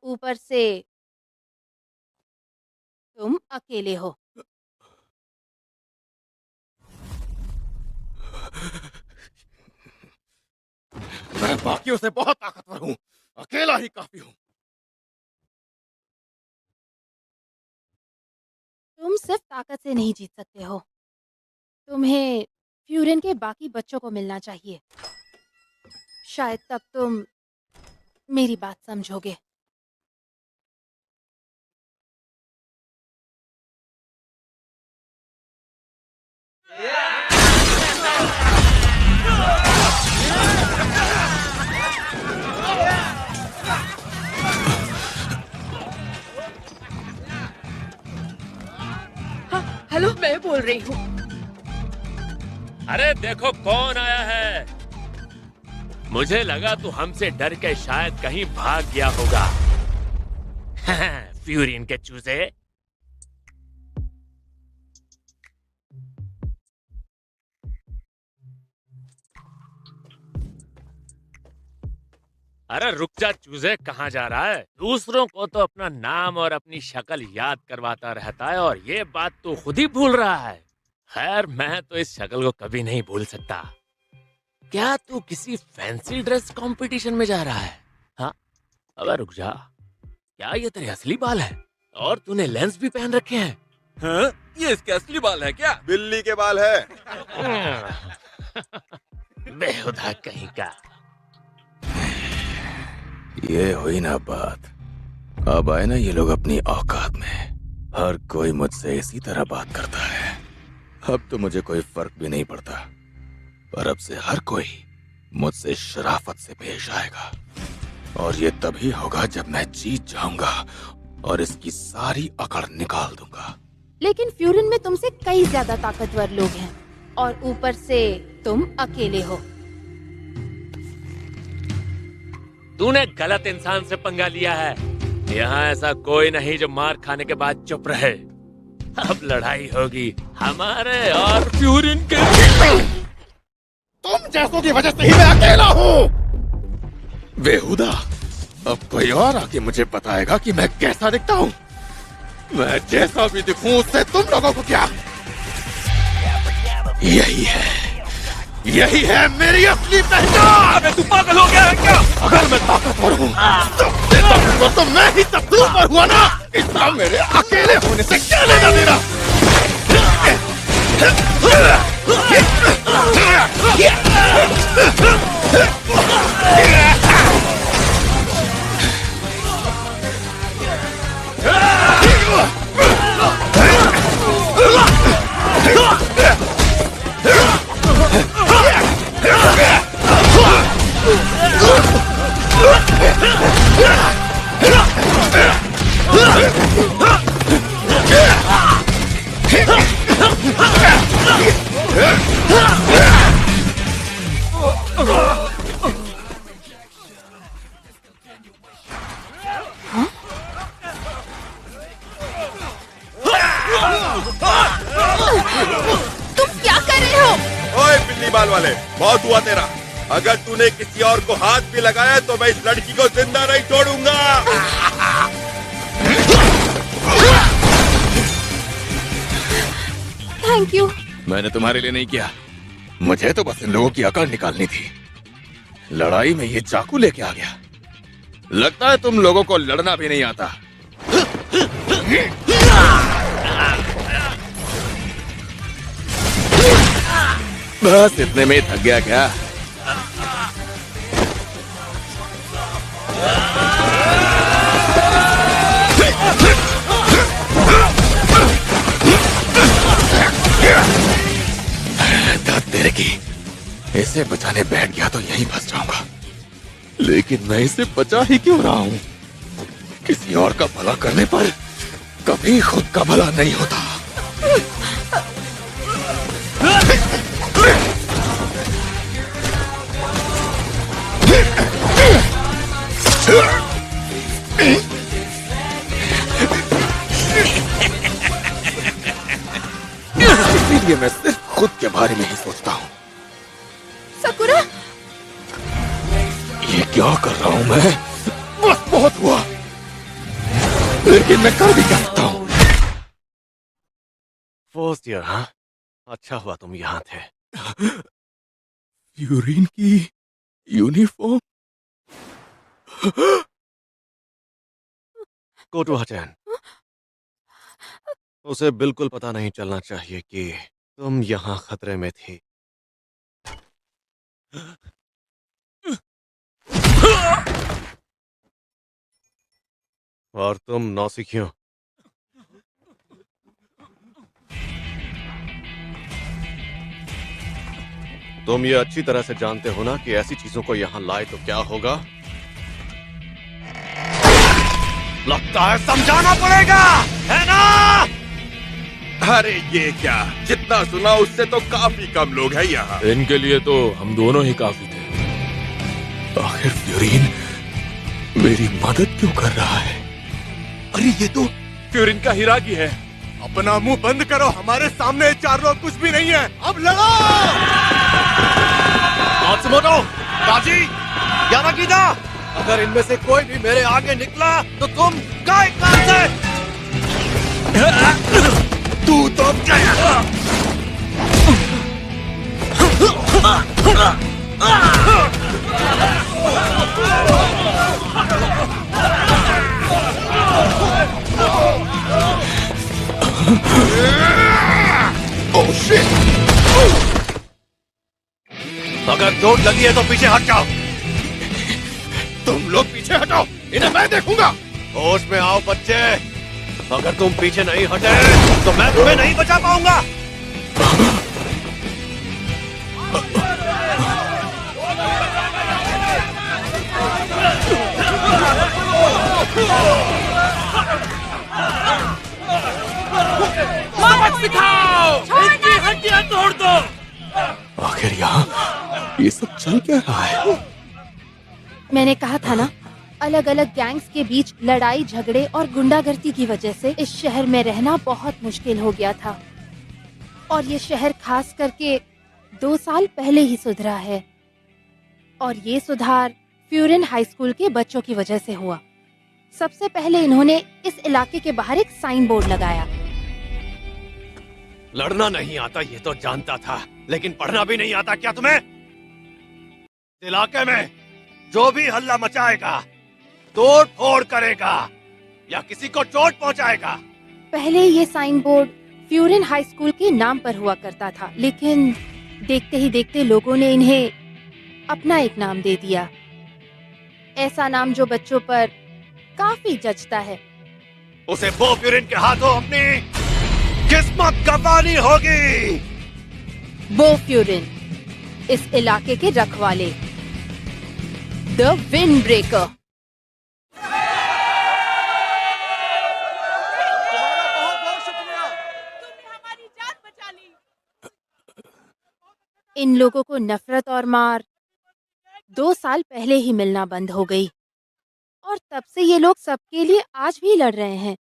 ऊपर से तुम अकेले हो। मैं बाकियों से बहुत ताकतवर हूँ, अकेला ही काफी हूँ। तुम सिर्फ ताकत से नहीं जीत सकते हो, तुम्हें फ्यूरिन के बाकी बच्चों को मिलना चाहिए। शायद तब तुम मेरी बात समझोगे। हाँ, हेलो, मैं बोल रही हूँ। अरे देखो कौन आया है। मुझे लगा तू हमसे डर के शायद कहीं भाग गया होगा। फ्यूरिन के चूजे। अरे रुक जा चूजे, कहाँ जा रहा है? दूसरों को तो अपना नाम और अपनी शक्ल याद करवाता रहता है और ये बात तो खुद ही भूल रहा है। खैर मैं तो इस शक्ल को कभी नहीं भूल सकता। क्या तू किसी फैंसी ड्रेस कंपटीशन में जा रहा है? हाँ, अबे रुक जा, क्या ये तेरे असली बाल हैं? और तूने लेंस भी पहन रखे हैं? हाँ? ये इसके असली बाल है क्या? बिल्ली के बाल है। बेहुदा कहीं का। ये हुई ना बात। अब आए ना ये लोग अपनी औकात में। हर कोई मुझसे इसी तरह बात करता है। अब तो मुझे कोई फर्क भी नहीं पड़ता, पर अब से हर कोई मुझसे शराफत से पेश आएगा। और ये तभी होगा जब मैं जीत जाऊंगा और इसकी सारी अकड़ निकाल दूंगा। लेकिन फ्यूरिन में तुमसे कई ज्यादा ताकतवर लोग हैं और ऊपर से तुम अकेले हो। तूने गलत इंसान से पंगा लिया है। यहाँ ऐसा कोई नहीं जो मार खाने के बाद चुप रहे। अब लड़ाई होगी हमारे और फ्यूरिन के। तुम जैसों की वजह से ही मैं अकेला हूँ। बेहुदा, अब कोई और आके मुझे बताएगा कि मैं कैसा दिखता हूँ। मैं जैसा भी दिखूं उससे तुम लोगों को क्या। यही है मेरी असली पहचान। अबे तू पागल हो गया है क्या? अगर मैं ताकतवर हूँ, सबसे ताकतवर तो मैं ही सबसे ऊपर हुआ ना। इसका मेरे अकेले होने से क्या लेना देना। तुम क्या कर रहे हो? ओए बिल्ली बाल वाले, बहुत हुआ तेरा। अगर तूने किसी और को हाथ भी लगाया तो मैं इस लड़की को जिंदा नहीं छोड़ूंगा। Thank you. मैंने तुम्हारे लिए नहीं किया, मुझे तो बस इन लोगों की अकड़ निकालनी थी। लड़ाई में ये चाकू लेके आ गया। लगता है तुम लोगों को लड़ना भी नहीं आता। बस इतने में ही थक गया क्या? तेरे की, इसे बचाने बैठ गया तो यहीं फंस जाऊंगा। लेकिन मैं इसे बचा ही क्यों रहा हूं? किसी और का भला करने पर कभी खुद का भला नहीं होता। इसीलिए मैं सिर्फ खुद के बारे में ही सोचता हूँ। सकुरा, ये क्या कर रहा हूँ मैं? बस बहुत हुआ। लेकिन मैं कर भी क्या सकता हूँ? फर्स्ट ईयर, हाँ? अच्छा हुआ तुम यहाँ थे। फ्यूरिन की यूनिफॉर्म? Go to हचैन। उसे बिल्कुल पता नहीं चलना चाहिए कि तुम यहाँ खतरे में थी। और तुम नौसिखियों, तुम ये अच्छी तरह से जानते हो ना कि ऐसी चीजों को यहाँ लाए तो क्या होगा। लगता है समझाना पड़ेगा, है ना? अरे ये क्या, जितना सुना उससे तो काफी कम लोग हैं यहाँ। इनके लिए तो हम दोनों ही काफी थे। आखिर फ्यूरिन मेरी मदद क्यों कर रहा है? अरे ये तो फ्यूरिन का हिरागी है। अपना मुंह बंद करो, हमारे सामने चार लोग कुछ भी नहीं है। अब लड़ो! मात्सुमोटो, काजी, यानागिदा, अगर इनमें से कोई भी मेरे आगे निकला तो तुम काय कान से। तू तो गया। Oh shit! अगर चोट लगी है तो पीछे हट जाओ। तुम लोग पीछे हटो, इन्हें मैं देखूंगा। होश में आओ बच्चे, अगर तुम पीछे नहीं हटे तो मैं तुम्हें नहीं बचा पाऊंगा। इनकी हड्डियां तोड़ दो। आखिर यहाँ ये सब चल क्या रहा है? मैंने कहा था ना, अलग अलग गैंग्स के बीच लड़ाई झगड़े और गुंडागर्दी की वजह से इस शहर में रहना बहुत मुश्किल हो गया था। और ये शहर खास करके 2 साल पहले ही सुधरा है। और ये सुधार फ्यूरिन हाई स्कूल के बच्चों की वजह से हुआ। सबसे पहले इन्होंने इस इलाके के बाहर एक साइन बोर्ड लगाया। लड़ना नहीं आता ये तो जानता था, लेकिन पढ़ना भी नहीं आता क्या तुम्हें? इलाके में जो भी हल्ला मचाएगा, तोड़ फोड़ करेगा या किसी को चोट पहुंचाएगा। पहले ये साइन बोर्ड फ्यूरिन हाई स्कूल के नाम पर हुआ करता था, लेकिन देखते ही देखते लोगों ने इन्हें अपना एक नाम दे दिया। ऐसा नाम जो बच्चों पर काफी जचता है। उसे बो फ्यूरिन के हाथों अपनी किस्मत गंवानी होगी। बो फ्यूरिन, इस इलाके के रखवाले, द विंड ब्रेकर। इन लोगों को नफरत और मार 2 साल पहले ही मिलना बंद हो गई और तब से ये लोग सबके लिए आज भी लड़ रहे हैं।